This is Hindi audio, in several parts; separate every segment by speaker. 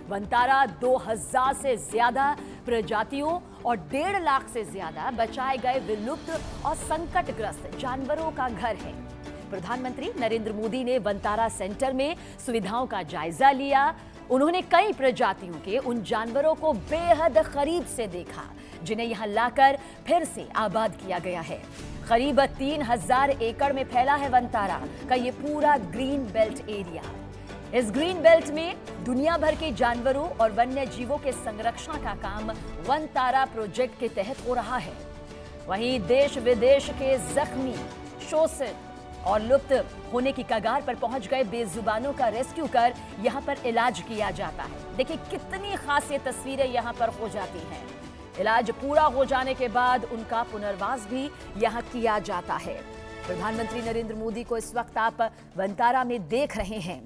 Speaker 1: वनतारा 2000 से ज्यादा प्रजातियों और 1.5 लाख से ज्यादा बचाए गए विलुप्त और संकटग्रस्त जानवरों का घर है। प्रधानमंत्री नरेंद्र मोदी ने वनतारा सेंटर में सुविधाओं का जायजा लिया। उन्होंने कई प्रजातियों के उन जानवरों को बेहद करीब से देखा जिन्हें यहां लाकर फिर से आबाद किया गया है। करीब 3000 एकड़ में फैला है वनतारा का ये पूरा ग्रीन बेल्ट एरिया। इस ग्रीन बेल्ट में दुनिया भर के जानवरों और वन्य जीवों के संरक्षण का काम वनतारा प्रोजेक्ट के तहत हो रहा है। वहीं देश विदेश के जख्मी, शोषित और लुप्त होने की कगार पर पहुंच गए बेजुबानों का रेस्क्यू कर यहां पर इलाज किया जाता है। देखिए कितनी खास ये तस्वीरें यहां पर हो जाती हैं। इलाज पूरा हो जाने के बाद उनका पुनर्वास भी यहां किया जाता है। प्रधानमंत्री नरेंद्र मोदी को इस वक्त आप वनतारा में देख रहे हैं।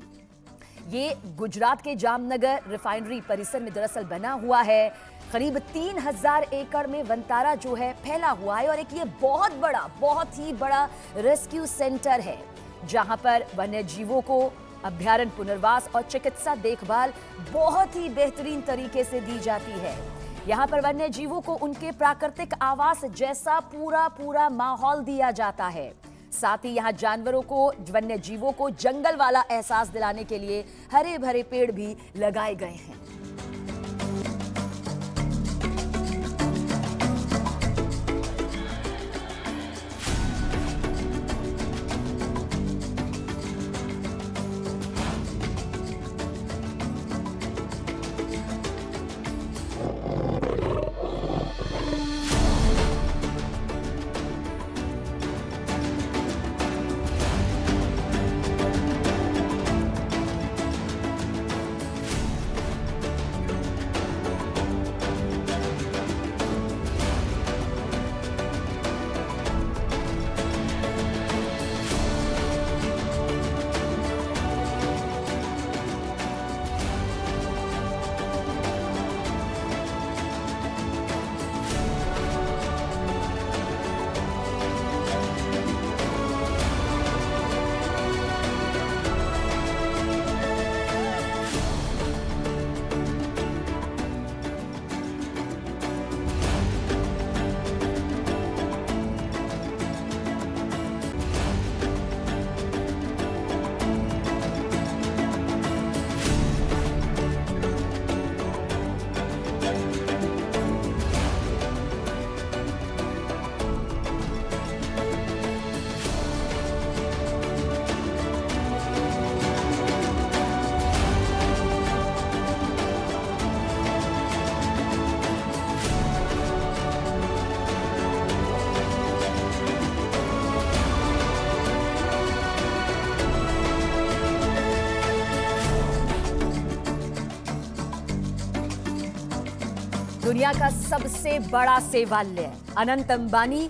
Speaker 1: ये गुजरात के जामनगर रिफाइनरी परिसर में दरअसल बना हुआ है। करीब 3000 एकड़ में वनतारा जो है फैला हुआ है और एक ये बहुत ही बड़ा रेस्क्यू सेंटर है जहां पर वन्य जीवों को अभ्यारण्य पुनर्वास और चिकित्सा देखभाल बहुत ही बेहतरीन तरीके से दी जाती है। यहाँ पर वन्य जीवों को उनके प्राकृतिक आवास जैसा पूरा माहौल दिया जाता है। साथ ही यहाँ जानवरों को, वन्य जीवों को जंगल वाला एहसास दिलाने के लिए हरे भरे पेड़ भी लगाए गए हैं। दुनिया का सबसे बड़ा सेवालय अनंत अंबानी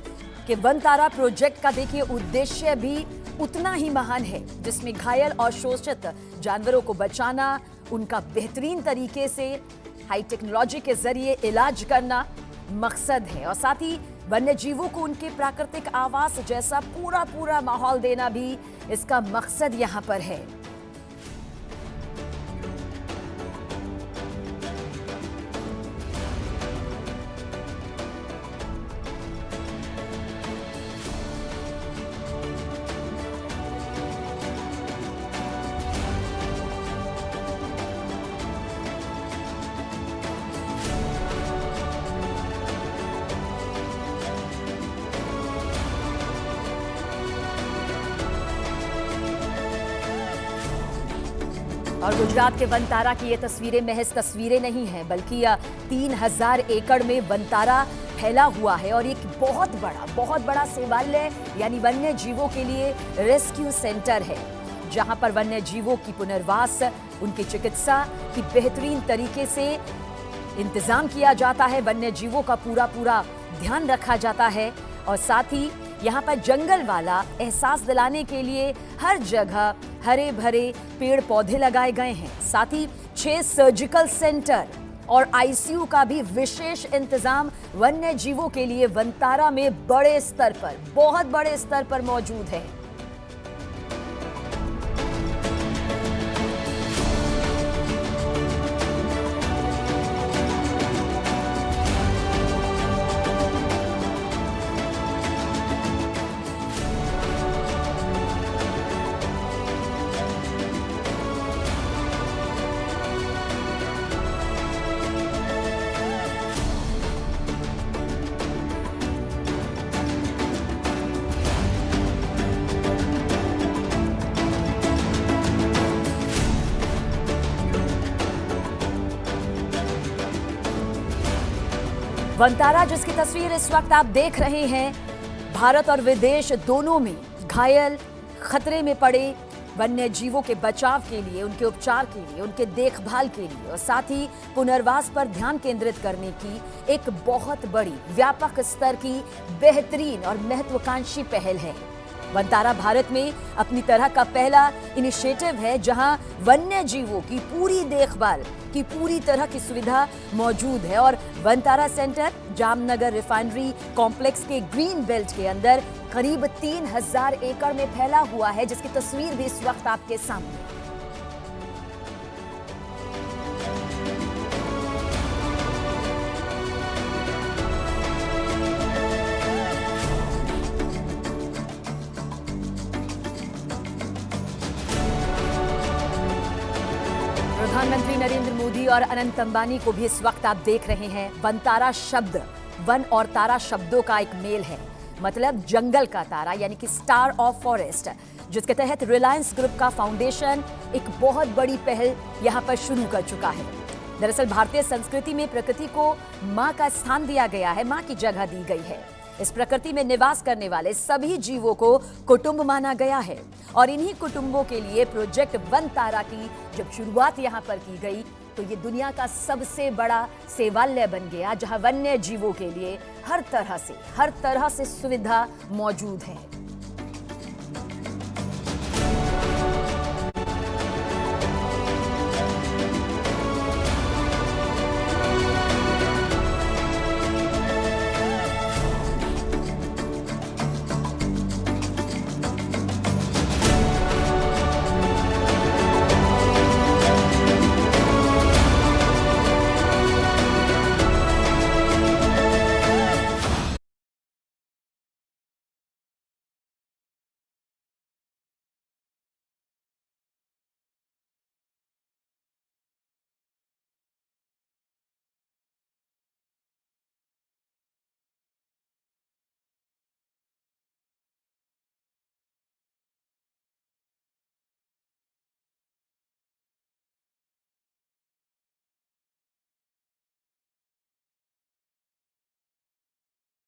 Speaker 1: के वनतारा प्रोजेक्ट का देखिए उद्देश्य भी उतना ही महान है, जिसमें घायल और शोषित जानवरों को बचाना, उनका बेहतरीन तरीके से हाई टेक्नोलॉजी के जरिए इलाज करना मकसद है और साथ ही वन्य जीवों को उनके प्राकृतिक आवास जैसा पूरा माहौल देना भी इसका मकसद यहां पर है। और गुजरात के वनतारा की ये तस्वीरें महज तस्वीरें नहीं हैं, बल्कि 3000 एकड़ में वनतारा फैला हुआ है और एक बहुत बड़ा सेवालय यानी वन्य जीवों के लिए रेस्क्यू सेंटर है, जहां पर वन्य जीवों की पुनर्वास, उनकी चिकित्सा की बेहतरीन तरीके से इंतजाम किया जाता है। वन्य जीवों का पूरा ध्यान रखा जाता है और साथ ही यहाँ पर जंगल वाला एहसास दिलाने के लिए हर जगह हरे भरे पेड़ पौधे लगाए गए हैं। साथ ही 6 सर्जिकल सेंटर और आईसीयू का भी विशेष इंतजाम वन्य जीवों के लिए वनतारा में बहुत बड़े स्तर पर मौजूद है। वनतारा जिसकी तस्वीर इस वक्त आप देख रहे हैं, भारत और विदेश दोनों में घायल, खतरे में पड़े वन्य जीवों के बचाव के लिए, उनके उपचार के लिए, उनके देखभाल के लिए और साथ ही पुनर्वास पर ध्यान केंद्रित करने की एक बहुत बड़ी व्यापक स्तर की बेहतरीन और महत्वाकांक्षी पहल है। वनतारा भारत में अपनी तरह का पहला इनिशिएटिव है जहां वन्य जीवों की पूरी देखभाल की पूरी तरह की सुविधा मौजूद है और Vantara centre Jamnagar refinery complex के ग्रीन बेल्ट के अंदर करीब 3000 एकड़ में फैला हुआ है, जिसकी तस्वीर भी इस वक्त आपके सामने। प्रधानमंत्री नरेंद्र मोदी और अनंत अंबानी को भी इस वक्त आप देख रहे हैं। वनतारा शब्द वन और तारा शब्दों का एक मेल है, मतलब जंगल का तारा यानी कि स्टार ऑफ फॉरेस्ट, जिसके तहत रिलायंस ग्रुप का फाउंडेशन एक बहुत बड़ी पहल यहां पर शुरू कर चुका है। दरअसल भारतीय संस्कृति में प्रकृति को मां का स्थान दिया गया है, मां की जगह दी गई है। इस प्रकृति में निवास करने वाले सभी जीवों को कुटुंब माना गया है और इन्हीं कुटुंबों के लिए प्रोजेक्ट वनतारा की जब शुरुआत यहां पर की गई तो ये दुनिया का सबसे बड़ा सेवालय बन गया, जहां वन्य जीवों के लिए हर तरह से सुविधा मौजूद है।